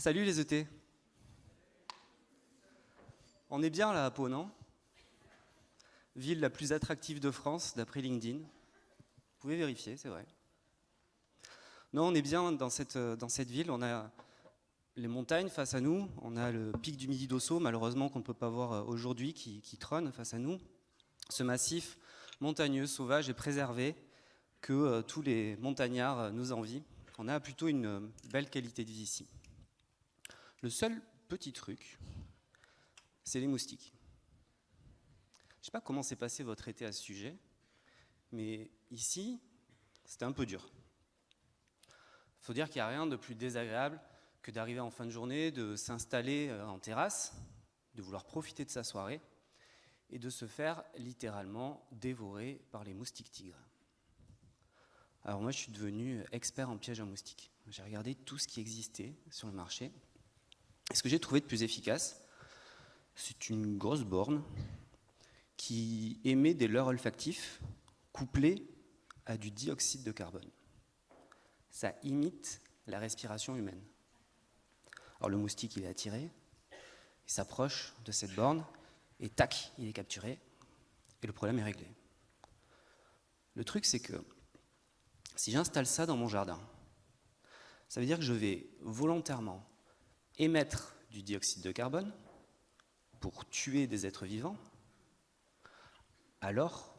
Salut les ET. On est bien là à Pau, non? Ville la plus attractive de France d'après LinkedIn. Vous pouvez vérifier, c'est vrai. Non, on est bien dans cette ville. On a les montagnes face à nous. On a le pic du Midi d'Ossau, malheureusement qu'on ne peut pas voir aujourd'hui, qui trône face à nous. Ce massif montagneux, sauvage et préservé que tous les montagnards nous envient. On a plutôt une belle qualité de vie ici. Le seul petit truc, c'est les moustiques. Je ne sais pas comment s'est passé votre été à ce sujet, mais ici, c'était un peu dur. Il faut dire qu'il n'y a rien de plus désagréable que d'arriver en fin de journée, de s'installer en terrasse, de vouloir profiter de sa soirée et de se faire littéralement dévorer par les moustiques tigres. Alors moi, je suis devenu expert en pièges à moustiques. J'ai regardé tout ce qui existait sur le marché. Et ce que j'ai trouvé de plus efficace, c'est une grosse borne qui émet des leurres olfactifs couplés à du dioxyde de carbone. Ça imite la respiration humaine. Alors le moustique, il est attiré, il s'approche de cette borne, et tac, il est capturé, et le problème est réglé. Le truc, c'est que si j'installe ça dans mon jardin, ça veut dire que je vais volontairement émettre du dioxyde de carbone pour tuer des êtres vivants, alors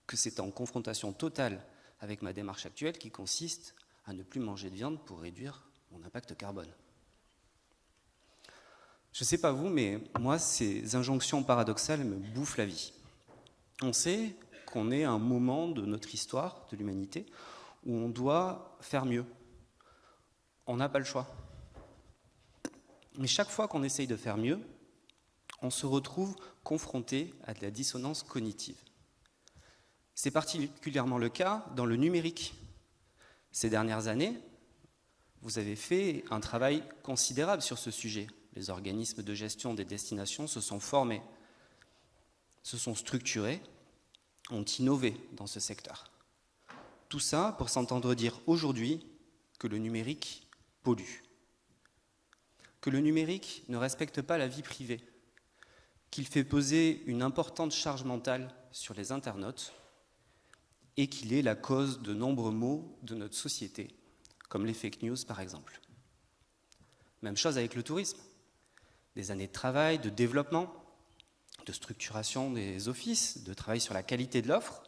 que c'est en confrontation totale avec ma démarche actuelle qui consiste à ne plus manger de viande pour réduire mon impact carbone. Je ne sais pas vous, mais moi, ces injonctions paradoxales me bouffent la vie. On sait qu'on est à un moment de notre histoire, de l'humanité, où on doit faire mieux. On n'a pas le choix. Mais chaque fois qu'on essaye de faire mieux, on se retrouve confronté à de la dissonance cognitive. C'est particulièrement le cas dans le numérique. Ces dernières années, vous avez fait un travail considérable sur ce sujet. Les organismes de gestion des destinations se sont formés, se sont structurés, ont innové dans ce secteur. Tout ça pour s'entendre dire aujourd'hui que le numérique pollue, que le numérique ne respecte pas la vie privée, qu'il fait peser une importante charge mentale sur les internautes et qu'il est la cause de nombreux maux de notre société, comme les fake news par exemple. Même chose avec le tourisme. Des années de travail, de développement, de structuration des offices, de travail sur la qualité de l'offre,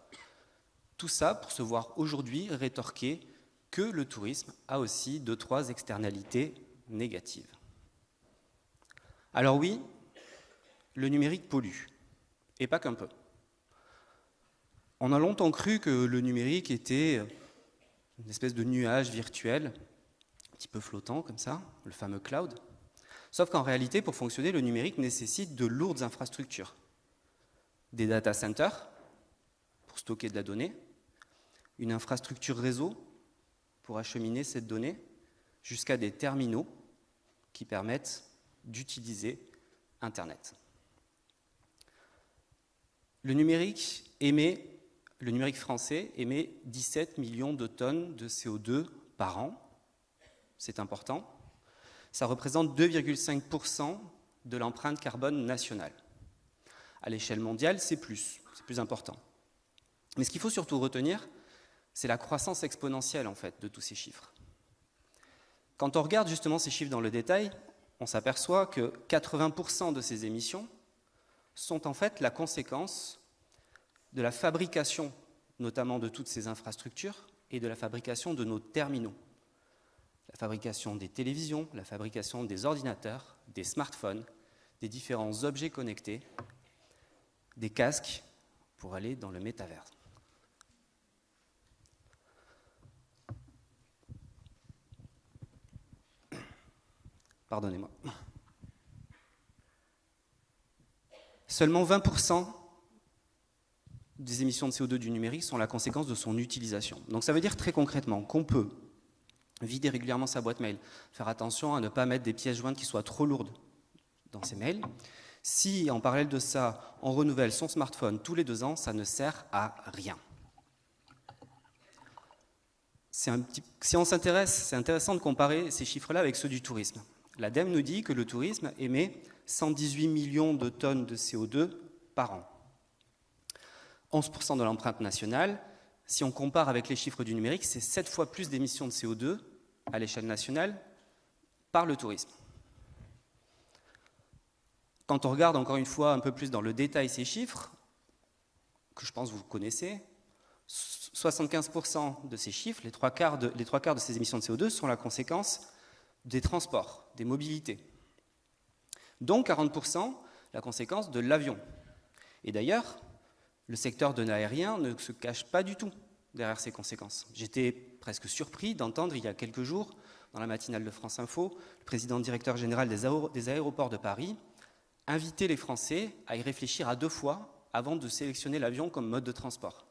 tout ça pour se voir aujourd'hui rétorquer que le tourisme a aussi 2-3 externalités négatives. Alors oui, le numérique pollue, et pas qu'un peu. On a longtemps cru que le numérique était une espèce de nuage virtuel, un petit peu flottant comme ça, le fameux cloud. Sauf qu'en réalité, pour fonctionner, le numérique nécessite de lourdes infrastructures. Des data centers, pour stocker de la donnée, une infrastructure réseau, pour acheminer cette donnée, jusqu'à des terminaux qui permettent d'utiliser Internet. Le numérique français émet 17 millions de tonnes de CO2 par an. C'est important. Ça représente 2,5% de l'empreinte carbone nationale. À l'échelle mondiale, c'est plus important. Mais ce qu'il faut surtout retenir, c'est la croissance exponentielle en fait, de tous ces chiffres. Quand on regarde justement ces chiffres dans le détail, on s'aperçoit que 80% de ces émissions sont en fait la conséquence de la fabrication, notamment de toutes ces infrastructures, et de la fabrication de nos terminaux. La fabrication des télévisions, la fabrication des ordinateurs, des smartphones, des différents objets connectés, des casques pour aller dans le métavers. Pardonnez-moi. Seulement 20% des émissions de CO2 du numérique sont la conséquence de son utilisation. Donc ça veut dire très concrètement qu'on peut vider régulièrement sa boîte mail, faire attention à ne pas mettre des pièces jointes qui soient trop lourdes dans ses mails. Si, en parallèle de ça, on renouvelle son smartphone tous les 2 ans, ça ne sert à rien. Si on s'intéresse, c'est intéressant de comparer ces chiffres-là avec ceux du tourisme. l'ADEME nous dit que le tourisme émet 118 millions de tonnes de CO2 par an. 11% de l'empreinte nationale. Si on compare avec les chiffres du numérique, c'est 7 fois plus d'émissions de CO2 à l'échelle nationale par le tourisme. Quand on regarde encore une fois un peu plus dans le détail ces chiffres, que je pense que vous connaissez, 75% de ces chiffres, les trois quarts de ces émissions de CO2 sont la conséquence des transports, des mobilités. Dont 40% la conséquence de l'avion. Et d'ailleurs, le secteur de l'aérien ne se cache pas du tout derrière ces conséquences. J'étais presque surpris d'entendre il y a quelques jours, dans la matinale de France Info, le président directeur général des aéroports de Paris inviter les Français à y réfléchir à 2 fois avant de sélectionner l'avion comme mode de transport.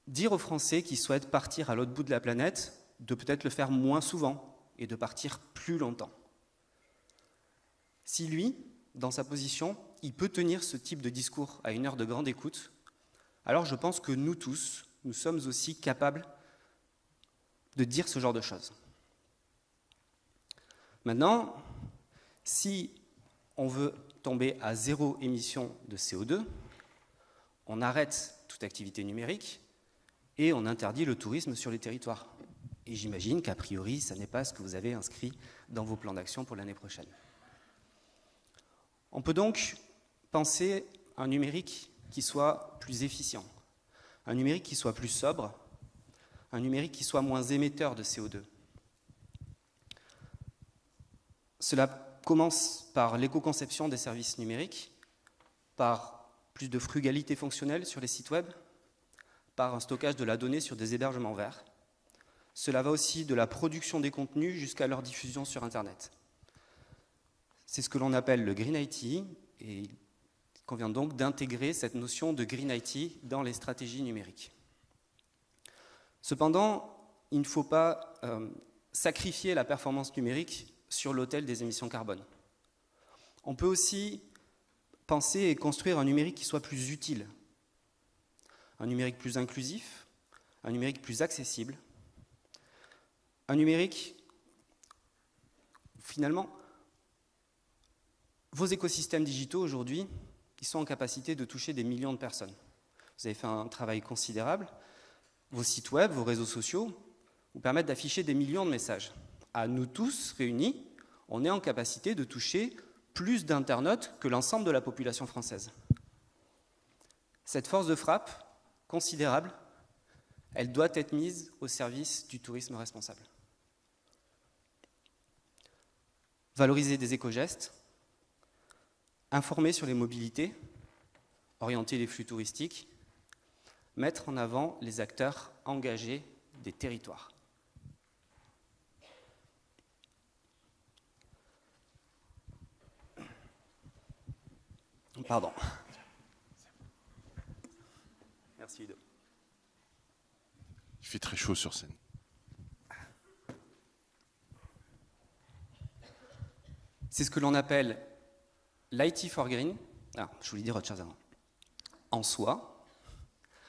Dire aux Français qui souhaitent partir à l'autre bout de la planète de peut-être le faire moins souvent et de partir plus longtemps. Si lui, dans sa position, il peut tenir ce type de discours à une heure de grande écoute, alors je pense que nous tous, nous sommes aussi capables de dire ce genre de choses. Maintenant, si on veut tomber à 0 émission de CO2, on arrête toute activité numérique et on interdit le tourisme sur les territoires. Et j'imagine qu'a priori, ça n'est pas ce que vous avez inscrit dans vos plans d'action pour l'année prochaine. On peut donc penser à un numérique qui soit plus efficient, un numérique qui soit plus sobre, un numérique qui soit moins émetteur de CO2. Cela commence par l'éco-conception des services numériques, par plus de frugalité fonctionnelle sur les sites web, par un stockage de la donnée sur des hébergements verts. Cela va aussi de la production des contenus jusqu'à leur diffusion sur Internet. C'est ce que l'on appelle le Green IT, et il convient donc d'intégrer cette notion de Green IT dans les stratégies numériques. Cependant, il ne faut pas sacrifier la performance numérique sur l'autel des émissions carbone. On peut aussi penser et construire un numérique qui soit plus utile, un numérique plus inclusif, un numérique plus accessible, un numérique, finalement, vos écosystèmes digitaux aujourd'hui, ils sont en capacité de toucher des millions de personnes. Vous avez fait un travail considérable. Vos sites web, vos réseaux sociaux vous permettent d'afficher des millions de messages. À nous tous réunis, on est en capacité de toucher plus d'internautes que l'ensemble de la population française. Cette force de frappe considérable, elle doit être mise au service du tourisme responsable. Valoriser des éco-gestes, informer sur les mobilités, orienter les flux touristiques, mettre en avant les acteurs engagés des territoires. Pardon. Merci Ludo. Il fait très chaud sur scène. C'est ce que l'on appelle l'IT for Green. Ah, je voulais dire autre chose avant. En soi,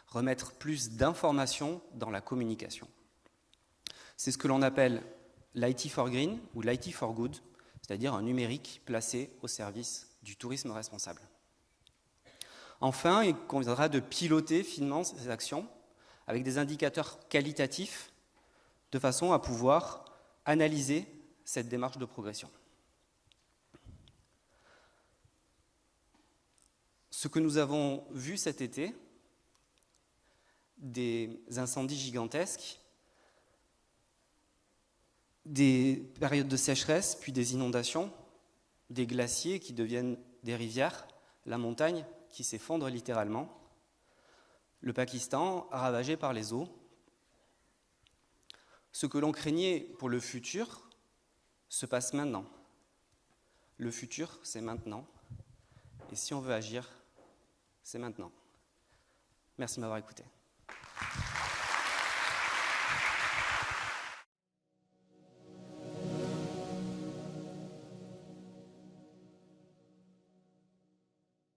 remettre plus d'informations dans la communication. C'est ce que l'on appelle l'IT for Green ou l'IT for Good, c'est-à-dire un numérique placé au service du tourisme responsable. Enfin, il conviendra de piloter finement ces actions avec des indicateurs qualitatifs de façon à pouvoir analyser cette démarche de progression. Ce que nous avons vu cet été, des incendies gigantesques, des périodes de sécheresse, puis des inondations, des glaciers qui deviennent des rivières, la montagne qui s'effondre littéralement, le Pakistan ravagé par les eaux. Ce que l'on craignait pour le futur se passe maintenant. Le futur, c'est maintenant. Et si on veut agir, c'est maintenant. Merci de m'avoir écouté.